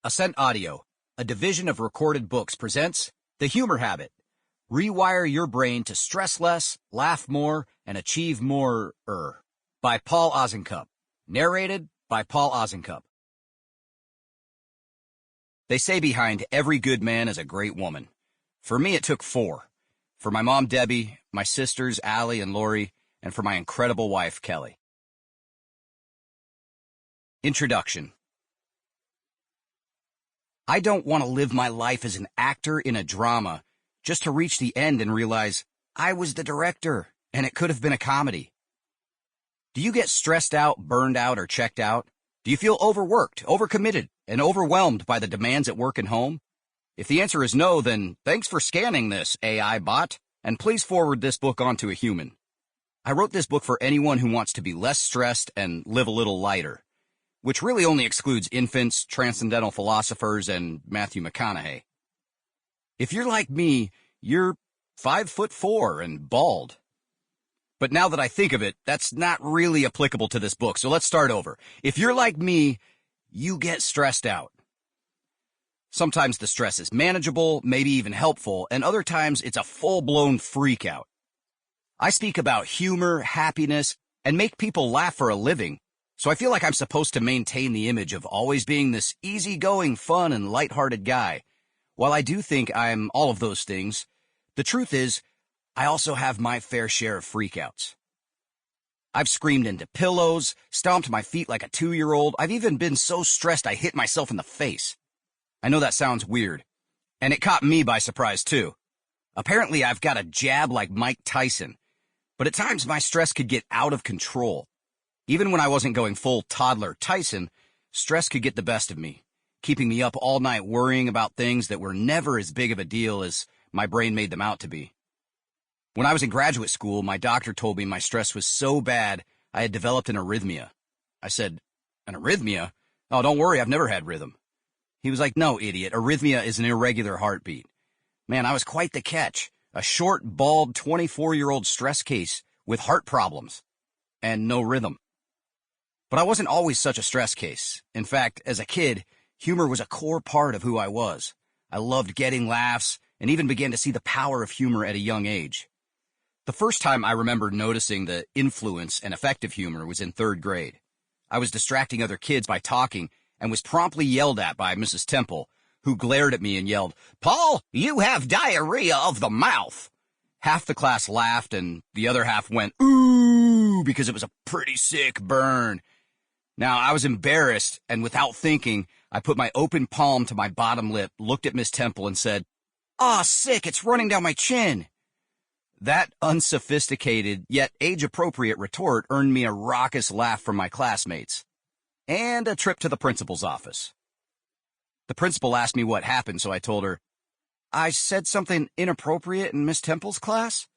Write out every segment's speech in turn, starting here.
Ascent Audio, a division of Recorded Books, presents The Humor Habit. Rewire your brain to stress less, laugh more, and achieve more, by Paul Osincup. Narrated by Paul Osincup. They say behind every good man is a great woman. For me, it took 4. For my mom, Debbie, my sisters, Allie and Lori, and for my incredible wife, Kelly. Introduction. I don't want to live my life as an actor in a drama just to reach the end and realize I was the director and it could have been a comedy. Do you get stressed out, burned out, or checked out? Do you feel overworked, overcommitted, and overwhelmed by the demands at work and home? If the answer is no, then thanks for scanning this, AI bot, and please forward this book on to a human. I wrote this book for anyone who wants to be less stressed and live a little lighter, which really only excludes infants, transcendental philosophers, and Matthew McConaughey. If you're like me, you're 5'4" and bald. But now that I think of it, that's not really applicable to this book, so let's start over. If you're like me, you get stressed out. Sometimes the stress is manageable, maybe even helpful, and other times it's a full-blown freak out. I speak about humor, happiness, and make people laugh for a living, so I feel like I'm supposed to maintain the image of always being this easygoing, fun, and lighthearted guy. While I do think I'm all of those things, the truth is, I also have my fair share of freakouts. I've screamed into pillows, stomped my feet like a 2-year-old. I've even been so stressed I hit myself in the face. I know that sounds weird, and it caught me by surprise too. Apparently I've got a jab like Mike Tyson, but at times my stress could get out of control. Even when I wasn't going full toddler Tyson, stress could get the best of me, keeping me up all night worrying about things that were never as big of a deal as my brain made them out to be. When I was in graduate school, my doctor told me my stress was so bad I had developed an arrhythmia. I said, "An arrhythmia? Oh, don't worry, I've never had rhythm." He was like, "No, idiot, arrhythmia is an irregular heartbeat." Man, I was quite the catch. A short, bald, 24-year-old stress case with heart problems and no rhythm. But I wasn't always such a stress case. In fact, as a kid, humor was a core part of who I was. I loved getting laughs and even began to see the power of humor at a young age. The first time I remember noticing the influence and effect of humor was in 3rd grade. I was distracting other kids by talking and was promptly yelled at by Mrs. Temple, who glared at me and yelled, "Paul, you have diarrhea of the mouth." Half the class laughed and the other half went, "Ooh," because it was a pretty sick burn. Now, I was embarrassed, and without thinking, I put my open palm to my bottom lip, looked at Miss Temple, and said, "Aw, sick, it's running down my chin." That unsophisticated, yet age-appropriate retort earned me a raucous laugh from my classmates, and a trip to the principal's office. The principal asked me what happened, so I told her, "I said something inappropriate in Miss Temple's class?"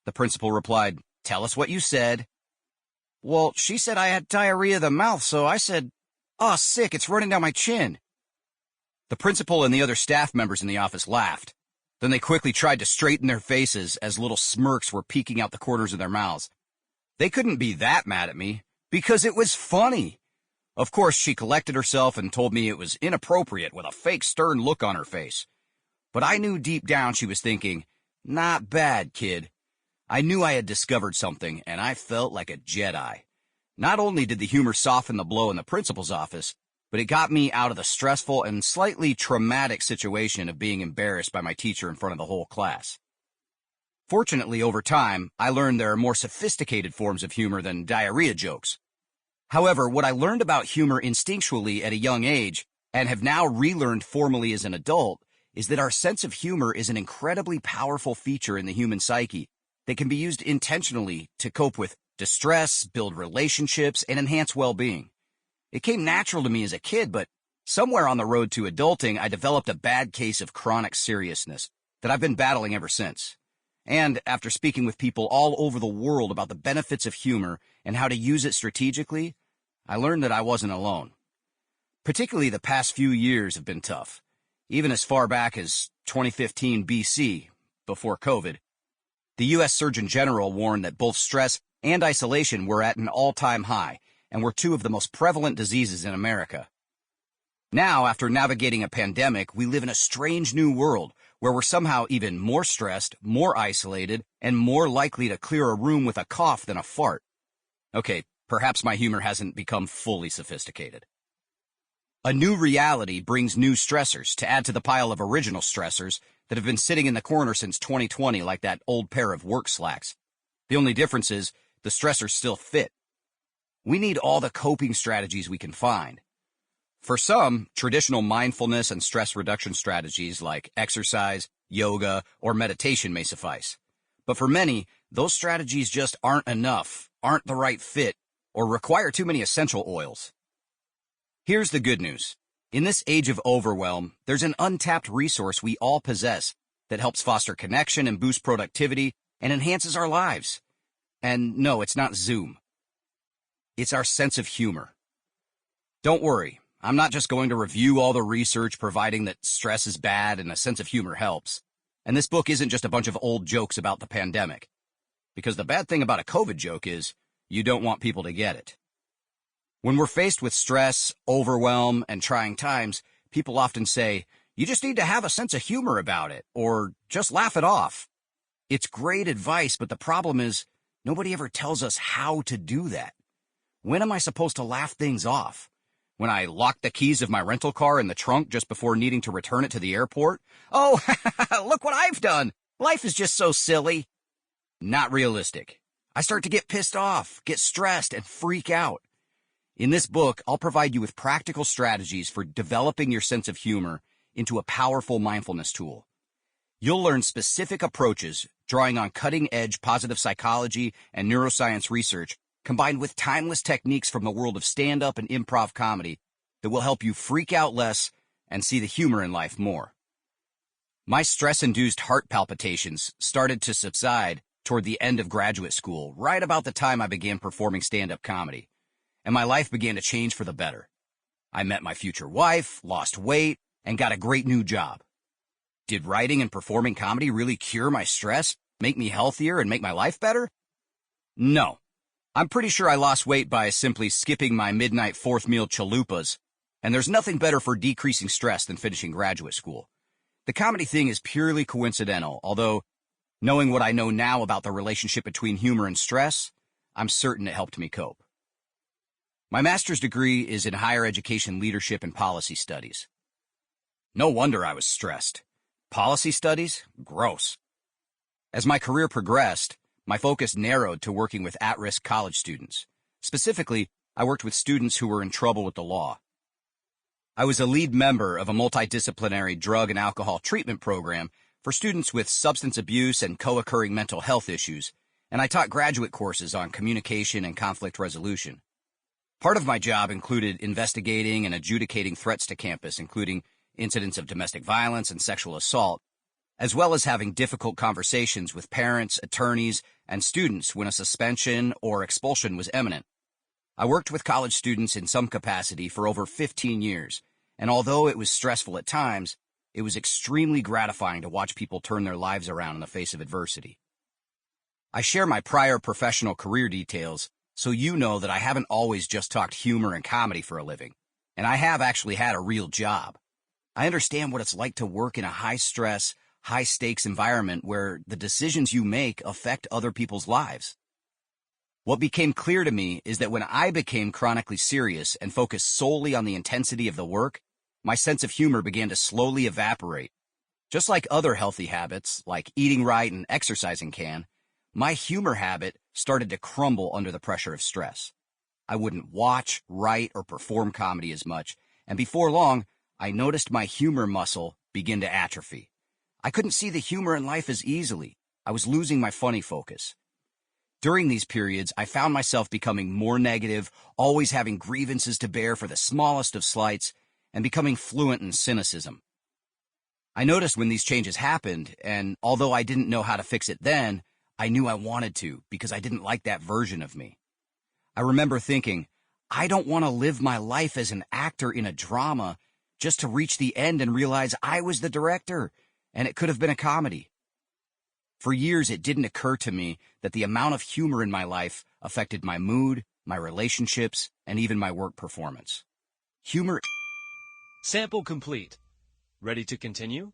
The principal replied, "Tell us what you said." "Well, she said I had diarrhea of the mouth, so I said, 'Aw, sick, it's running down my chin.'" The principal and the other staff members in the office laughed. Then they quickly tried to straighten their faces as little smirks were peeking out the corners of their mouths. They couldn't be that mad at me, because it was funny. Of course, she collected herself and told me it was inappropriate with a fake stern look on her face. But I knew deep down she was thinking, "Not bad, kid." I knew I had discovered something, and I felt like a Jedi. Not only did the humor soften the blow in the principal's office, but it got me out of the stressful and slightly traumatic situation of being embarrassed by my teacher in front of the whole class. Fortunately, over time, I learned there are more sophisticated forms of humor than diarrhea jokes. However, what I learned about humor instinctually at a young age, and have now relearned formally as an adult, is that our sense of humor is an incredibly powerful feature in the human psyche that can be used intentionally to cope with distress, build relationships, and enhance well-being. It came natural to me as a kid, but somewhere on the road to adulting, I developed a bad case of chronic seriousness that I've been battling ever since. And after speaking with people all over the world about the benefits of humor and how to use it strategically, I learned that I wasn't alone. Particularly the past few years have been tough, even as far back as 2015 BC, before COVID. The U.S. Surgeon General warned that both stress and isolation were at an all-time high, and were 2 of the most prevalent diseases in America. Now, after navigating a pandemic, we live in a strange new world where we're somehow even more stressed, more isolated, and more likely to clear a room with a cough than a fart. Okay, perhaps my humor hasn't become fully sophisticated. A new reality brings new stressors to add to the pile of original stressors that have been sitting in the corner since 2020 like that old pair of work slacks. The only difference is the stressors still fit. We need all the coping strategies we can find. For some, traditional mindfulness and stress reduction strategies like exercise, yoga, or meditation may suffice. But for many, those strategies just aren't enough, aren't the right fit, or require too many essential oils. Here's the good news. In this age of overwhelm, there's an untapped resource we all possess that helps foster connection and boost productivity and enhances our lives. And no, it's not Zoom. It's our sense of humor. Don't worry. I'm not just going to review all the research providing that stress is bad and a sense of humor helps. And this book isn't just a bunch of old jokes about the pandemic. Because the bad thing about a COVID joke is you don't want people to get it. When we're faced with stress, overwhelm, and trying times, people often say, you just need to have a sense of humor about it, or just laugh it off. It's great advice, but the problem is nobody ever tells us how to do that. When am I supposed to laugh things off? When I lock the keys of my rental car in the trunk just before needing to return it to the airport? Oh, look what I've done. Life is just so silly. Not realistic. I start to get pissed off, get stressed, and freak out. In this book, I'll provide you with practical strategies for developing your sense of humor into a powerful mindfulness tool. You'll learn specific approaches drawing on cutting-edge positive psychology and neuroscience research combined with timeless techniques from the world of stand-up and improv comedy that will help you freak out less and see the humor in life more. My stress-induced heart palpitations started to subside toward the end of graduate school, right about the time I began performing stand-up comedy, and my life began to change for the better. I met my future wife, lost weight, and got a great new job. Did writing and performing comedy really cure my stress, make me healthier, and make my life better? No. I'm pretty sure I lost weight by simply skipping my midnight fourth meal chalupas, and there's nothing better for decreasing stress than finishing graduate school. The comedy thing is purely coincidental, although, knowing what I know now about the relationship between humor and stress, I'm certain it helped me cope. My master's degree is in higher education leadership and policy studies. No wonder I was stressed. Policy studies? Gross. As my career progressed, my focus narrowed to working with at-risk college students. Specifically, I worked with students who were in trouble with the law. I was a lead member of a multidisciplinary drug and alcohol treatment program for students with substance abuse and co-occurring mental health issues, and I taught graduate courses on communication and conflict resolution. Part of my job included investigating and adjudicating threats to campus, including incidents of domestic violence and sexual assault, as well as having difficult conversations with parents, attorneys, and students when a suspension or expulsion was imminent. I worked with college students in some capacity for over 15 years, and although it was stressful at times, it was extremely gratifying to watch people turn their lives around in the face of adversity. I share my prior professional career details so you know that I haven't always just talked humor and comedy for a living, and I have actually had a real job. I understand what it's like to work in a high-stress, high-stakes environment where the decisions you make affect other people's lives. What became clear to me is that when I became chronically serious and focused solely on the intensity of the work, my sense of humor began to slowly evaporate. Just like other healthy habits, like eating right and exercising can, my humor habit started to crumble under the pressure of stress. I wouldn't watch, write, or perform comedy as much, and before long, I noticed my humor muscle begin to atrophy. I couldn't see the humor in life as easily. I was losing my funny focus. During these periods, I found myself becoming more negative, always having grievances to bear for the smallest of slights, and becoming fluent in cynicism. I noticed when these changes happened, and although I didn't know how to fix it then, I knew I wanted to because I didn't like that version of me. I remember thinking, I don't want to live my life as an actor in a drama just to reach the end and realize I was the director, and it could have been a comedy. For years, it didn't occur to me that the amount of humor in my life affected my mood, my relationships, and even my work performance. Humor... Sample complete. Ready to continue?